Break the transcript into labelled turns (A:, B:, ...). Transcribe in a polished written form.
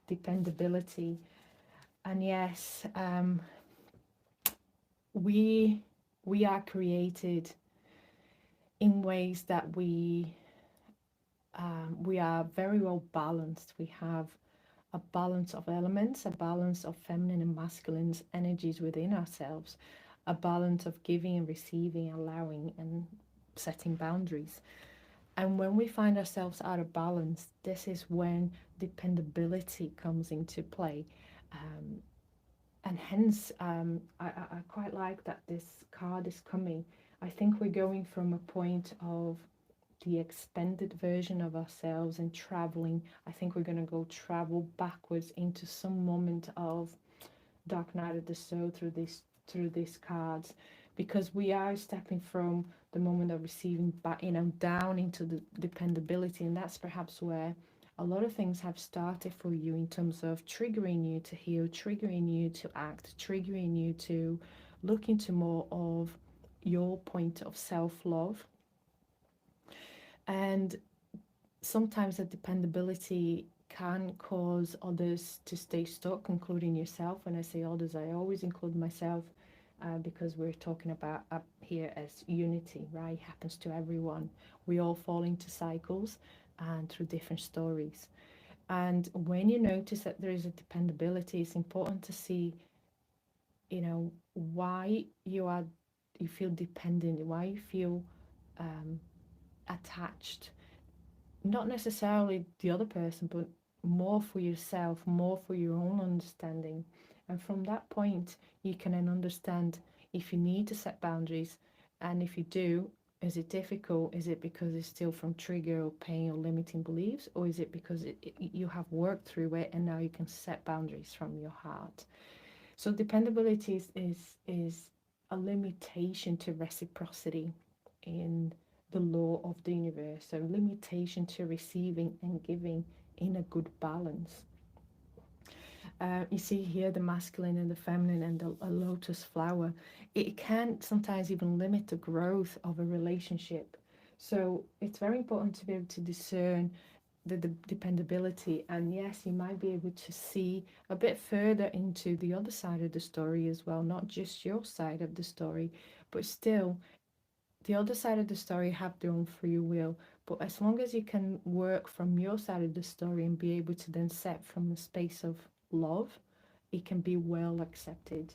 A: dependability. And yes, we are created in ways that we are very well balanced. We have a balance of elements, a balance of feminine and masculine energies within ourselves, a balance of giving and receiving, allowing and setting boundaries. And when we find ourselves out of balance, this is when dependability comes into play. Um, and hence, I quite like that this card is coming. I think we're going from a point of the expanded version of ourselves and traveling. I think we're going to go travel backwards into some moment of dark night of the soul through these cards, because we are stepping from the moment of receiving back, down into the dependability. And that's perhaps where a lot of things have started for you, in terms of triggering you to heal, triggering you to act, triggering you to look into more of your point of self-love. And sometimes the dependability can cause others to stay stuck, including yourself. When I say others, I always include myself, because we're talking about up here as unity, right? It happens to everyone. We all fall into cycles and through different stories. And when you notice that there is a dependability, it's important to see, why you feel dependent, why you feel um, attached, not necessarily the other person, but more for yourself, more for your own understanding. And from that point, you can then understand if you need to set boundaries. And if you do, is it difficult? Is it because it's still from trigger or pain or limiting beliefs? Or is it because you have worked through it and now you can set boundaries from your heart? So dependability is a limitation to reciprocity in the law of the universe, a limitation to receiving and giving in a good balance. You see here the masculine and the feminine and a lotus flower. It can sometimes even limit the growth of a relationship. So it's very important to be able to discern the dependability. And yes, you might be able to see a bit further into the other side of the story as well, not just your side of the story, but still the other side of the story have their own free will. But as long as you can work from your side of the story and be able to then set from a space of love, it can be well accepted.